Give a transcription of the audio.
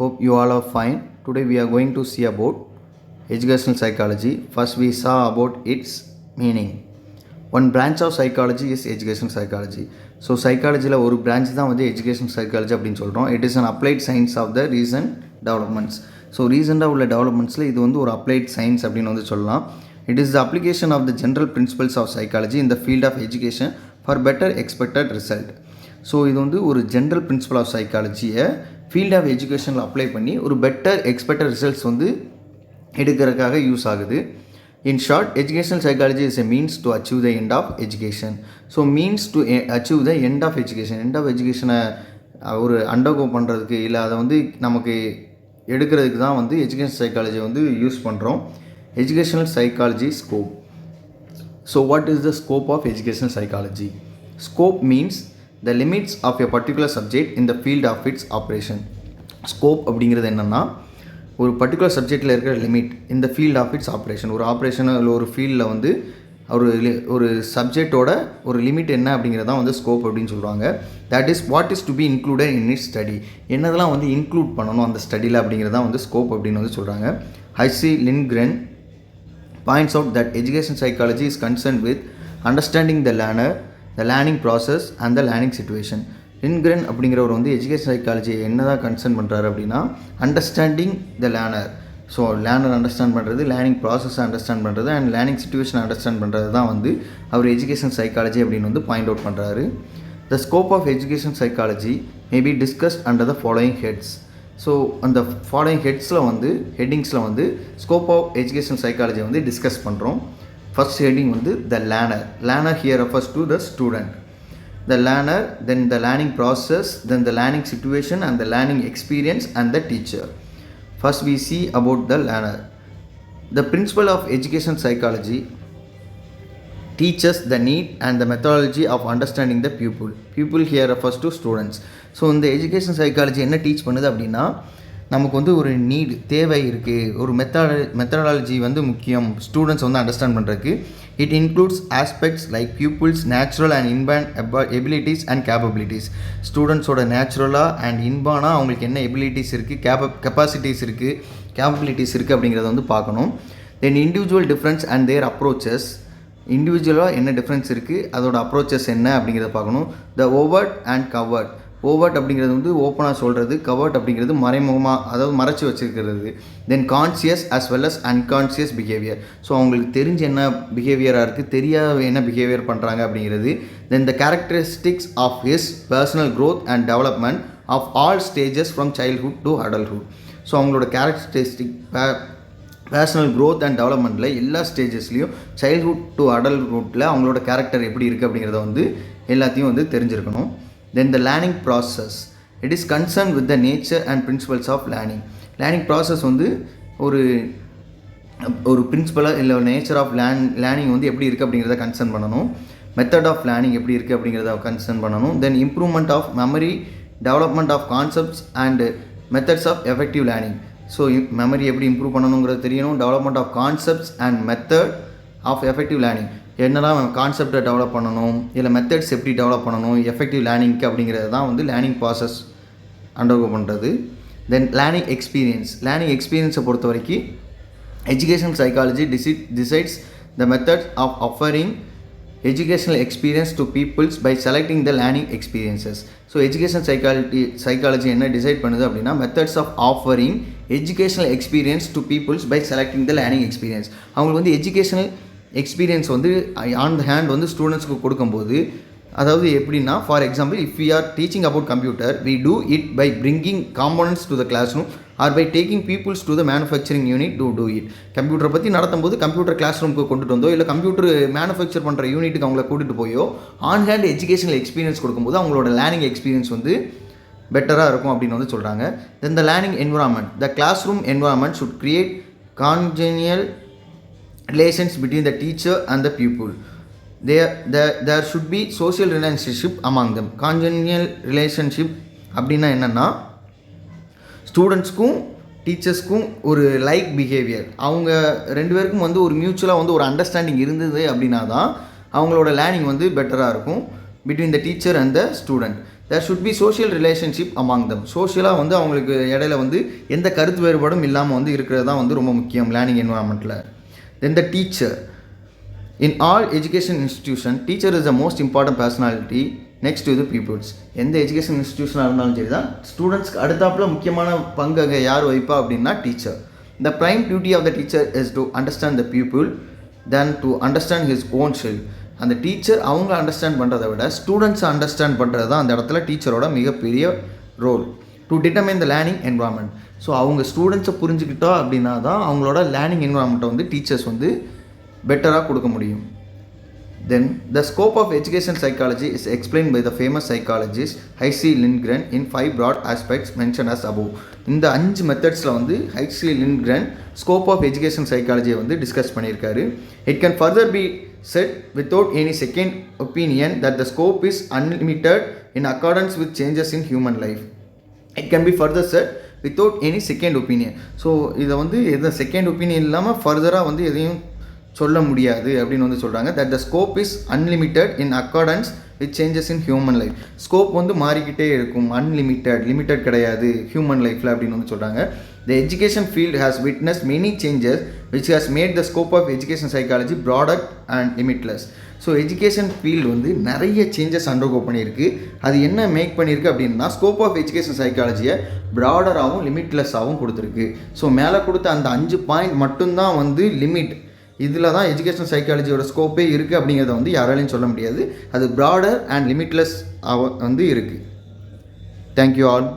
Hope you all are fine. Today we are going to see about educational psychology. First we saw about its meaning. One branch of psychology is educational psychology. So psychology ஒரு branch தான் வந்து educational psychology அப்படின்னு சொல்கிறோம். It is an applied science of the recent developments. So ரீசெண்டாக உள்ள டெவலப்மெண்ட்ஸில் இது வந்து ஒரு அப்ளைட் சயின்ஸ் அப்படின்னு வந்து சொல்லலாம். It is the application of the general principles of psychology in the field of education for better expected result. So இது வந்து ஒரு ஜென்ரல் பிரின்சிபல் ஆஃப் சைக்காலஜியை ஃபீல்ட் ஆஃப் எஜுகேஷனில் அப்ளை பண்ணி ஒரு பெட்டர் எக்ஸ்பெக்டட் ரிசல்ட்ஸ் வந்து எடுக்கிறதுக்காக யூஸ் ஆகுது. In short, educational psychology is a means to achieve the end of education. So means to achieve the end of education. End of எஜுகேஷனை ஒரு undergo பண்ணுறதுக்கு இல்லை அதை வந்து நமக்கு எடுக்கிறதுக்கு தான் வந்து எஜுகேஷன் சைக்காலஜி வந்து யூஸ் பண்ணுறோம். Educational psychology scope. So what is the scope of educational psychology? Scope means the limits of a particular subject in the field of its operation. Scope அப்படிங்கிறது என்னென்னா ஒரு பர்டிகுலர் சப்ஜெக்டில் இருக்கிற லிமிட் இந்த field of its operation. ஒரு operation இல்லை ஒரு ஃபீல்டில் வந்து ஒரு சப்ஜெக்டோட ஒரு லிமிட் என்ன அப்படிங்கிறதான் வந்து ஸ்கோப் அப்படின்னு சொல்லுவாங்க. That is what is to be included in it study. என்னதெல்லாம் வந்து இன்க்ளூட் பண்ணணும் அந்த ஸ்டடியில் அப்படிங்கிறதான் வந்து ஸ்கோப் அப்படின்னு வந்து சொல்கிறாங்க. HC Lindgren points out that education psychology is concerned with understanding the learner, the learning process and the learning situation. Lindgren அப்படிங்கிறவர் வந்து எஜுகேஷன் சைக்காலஜி என்ன தான் கன்சர்ன் பண்ணுறாரு அப்படின்னா understanding the learner. So learner understand பண்ணுறது, லேர்னிங் ப்ராசஸை understand பண்ணுறது and learning சிச்சுவேஷனை அண்டர்ஸ்டாண்ட் பண்ணுறது தான் வந்து அவர் எஜுகேஷன் சைக்காலஜி அப்படின்னு வந்து பாயிண்ட் அவுட் பண்ணுறாரு. The scope of education psychology may be discussed under the following heads. So அந்த ஃபாலோயிங் ஹெட்டிங்ஸில் வந்து ஸ்கோப் ஆஃப் எஜுகேஷன் சைக்காலஜி வந்து டிஸ்கஸ் பண்ணுறோம். ஃபர்ஸ்ட் ஹெட்டிங் வந்து the learner. Learner here refers to the student. The learner, then the learning process, then the learning situation and the learning experience and the teacher. First we see about the learner. The principle of education psychology teaches the need and the methodology of understanding the pupil. Pupil here refers to students. So இந்த education psychology என்ன teach பண்ணுது அப்படின்னா நமக்கு வந்து ஒரு NEET தேவை இருக்குது, ஒரு மெத்தடாலஜி வந்து முக்கியம் ஸ்டூடெண்ட்ஸ் வந்து அண்டர்ஸ்டாண்ட் பண்ணுறதுக்கு. It includes aspects like pupils natural and inborn abilities and capabilities. ஸ்டூடெண்ட்ஸோட நேச்சுரலாக அண்ட் இன்பானாக அவங்களுக்கு என்ன எபிலிட்டிஸ் இருக்குது, கெப்பாசிட்டிஸ் இருக்குது, கேப்பபிலிட்டிஸ் இருக்குது அப்படிங்கிறத வந்து பார்க்கணும். Then individual difference and their approaches. இண்டிவிஜுவலாக என்ன டிஃப்ரென்ஸ் இருக்குது, அதோட அப்ரோச்சஸ் என்ன அப்படிங்கிறத பார்க்கணும். The overt and covert. Overt அப்படிங்கிறது வந்து ஓப்பனாக சொல்கிறது, கவர்ட் அப்படிங்கிறது மறைமுகமாக, அதாவது மறைச்சி வச்சுருக்கிறது. Then conscious as well as unconscious behaviour. So அவங்களுக்கு தெரிஞ்ச என்ன பிஹேவியராக இருக்குது, தெரியாத என்ன பிஹேவியர் பண்ணுறாங்க அப்படிங்கிறது. Then the characteristics of his personal growth and development of all stages from childhood to adulthood. So அவங்களோட கேரக்டரிஸ்டிக் பர்சனல் க்ரோத் அண்ட் டெவலப்மெண்ட்டில் எல்லா ஸ்டேஜஸ்லேயும் சைல்ட்ஹுட் டு அடல்ட்ஹுட்டில் அவங்களோட கேரக்டர் எப்படி இருக்குது அப்படிங்கிறத வந்து எல்லாத்தையும் வந்து தெரிஞ்சிருக்கணும். Then the learning process. It is concerned with the nature and principles of learning. Learning process வந்து ஒரு பிரின்சிபலாக இல்லை நேச்சர் ஆஃப் லேர்னிங் வந்து எப்படி இருக்குது அப்படிங்கிறத கன்சர்ன் பண்ணணும். மெத்தட் ஆஃப் லேர்னிங் எப்படி இருக்குது அப்படிங்கிறத கன்சர்ன் பண்ணணும். Then improvement of memory, development of concepts and methods of effective learning. So memory எப்படி இம்ப்ரூவ் பண்ணணுங்கிறது தெரியணும். Development of concepts and method of effective learning. என்னெல்லாம் கான்செப்டை டெவலப் பண்ணணும், இல்லை மெத்தட்ஸ் எப்படி டெவலப் பண்ணணும் எஃபெக்டிவ் லேர்னிங்க்கு அப்படிங்கிறது தான் வந்து லேர்னிங் ப்ராசஸ் அண்டர்கோ பண்ணுறது. தென் லேர்னிங் எக்ஸ்பீரியன்ஸ். லேர்னிங் எக்ஸ்பீரியன்ஸை பொறுத்த வரைக்கும் education psychology decides the method of offering educational experience to peoples by selecting the learning experiences. So education psychology என்ன டிசைட் பண்ணுது அப்படின்னா methods of offering educational experience to peoples by selecting the learning experience. அவங்களுக்கு வந்து educational experience வந்து on the hand வந்து ஸ்டூடெண்ட்ஸ்க்கு கொடுக்கும்போது, அதாவது எப்படின்னா for example if we are teaching about computer we do it by bringing components to the class room R by taking peoples to the manufacturing unit to do it. கம்ப்யூட்டரை பற்றி நடத்தும்போது computer class ரூமுக்கு கொண்டுட்டு வந்தோ இல்லை computer manufacture பண்ணுற யூனிட்டுக்கு அவங்கள கூட்டிகிட்டு போயோ ஆன் ஹேண்ட் எஜுகேஷனல் எக்ஸ்பீரியன்ஸ் கொடுக்கும்போது அவங்களோட லேர்னிங் எக்ஸ்பீரியன்ஸ் வந்து பெட்டராக இருக்கும் அப்படின்னு வந்து சொல்கிறாங்க. Then the learning environment. The class room environment should create congenial relations between the teacher and the pupil. There should be social relationship among them. Congenial relationship அப்படின்னா என்னென்னா ஸ்டூடெண்ட்ஸ்க்கும் டீச்சர்ஸ்க்கும் ஒரு லைக் பிஹேவியர், அவங்க ரெண்டு பேருக்கும் வந்து ஒரு மியூச்சுவலாக வந்து ஒரு அண்டர்ஸ்டாண்டிங் இருந்தது அப்படின்னா தான் அவங்களோட லேர்னிங் வந்து பெட்டராக இருக்கும் between the teacher and the student. there should be social relationship among them. சோஷியலாக வந்து அவங்களுக்கு இடையில வந்து எந்த கருத்து வேறுபாடும் இல்லாமல் வந்து இருக்கிறது தான் வந்து ரொம்ப முக்கியம் learning என்வரான்மெண்ட்டில். Then the teacher. In all education institution, teacher is the most important personality next to the pupils. எந்த எஜுகேஷன் இன்ஸ்டிடியூஷனாக இருந்தாலும் சரி தான் ஸ்டூடெண்ட்ஸ்க்கு அடுத்தாப்பில் முக்கியமான பங்கு யார் வைப்பா அப்படின்னா teacher. The prime duty of the teacher is to understand the pupil than to understand his own self. அந்த டீச்சர் அவங்க அண்டர்ஸ்டாண்ட் பண்ணுறதை விட ஸ்டூடெண்ட்ஸை அண்டர்ஸ்டாண்ட் பண்ணுறது தான் அந்த இடத்துல டீச்சரோட மிகப்பெரிய role. To determine the learning environment. So அவங்க ஸ்டூடெண்ட்ஸை புரிஞ்சுக்கிட்டோம் அப்படின்னா தான் அவங்களோட லேர்னிங் என்வரான்மெண்ட்டை வந்து டீச்சர்ஸ் வந்து பெட்டராக கொடுக்க முடியும். Then the scope of education psychology is explained by the famous psychologist H.C. Lindgren in 5 broad aspects mentioned as above. இந்த 5 மெத்தட்ஸில் வந்து H.C. Lindgren scope of education psychology வந்து டிஸ்கஸ் பண்ணியிருக்காரு. It can further be said without any second opinion that the scope is unlimited in accordance with changes in human life. It can be further said without any second opinion. So இதை வந்து எந்த second opinion இல்லாமல் ஃபர்தராக வந்து எதையும் சொல்ல முடியாது அப்படின்னு வந்து சொல்கிறாங்க. That the scope is unlimited in accordance with changes in human life. Scope வந்து மாறிக்கிட்டே இருக்கும், அன்லிமிட்டட், லிமிட்டட் கிடையாது ஹியூமன் லைஃப்பில் அப்படின்னு வந்து சொல்கிறாங்க. The education field has witness many changes which has made the scope of education psychology product and limitless. So education field வந்து நிறைய சேஞ்சஸ் அண்டர்கோ பண்ணியிருக்கு. அது என்ன மேக் பண்ணியிருக்கு அப்படின்னா ஸ்கோப் ஆஃப் எஜுகேஷன் சைக்காலஜியை ப்ராடராகவும் லிமிட்லெஸ்ஸாகவும் கொடுத்துருக்கு. ஸோ மேலே கொடுத்த அந்த 5 பாயிண்ட் மட்டும்தான் வந்து லிமிட். இதில் தான் எஜுகேஷன் சைக்காலஜியோட ஸ்கோப்பே இருக்குது அப்படிங்கிறத வந்து யாராலையும் சொல்ல முடியாது. அது ப்ராடர் அண்ட் லிமிட்லெஸ் வந்து இருக்குது. Thank you all.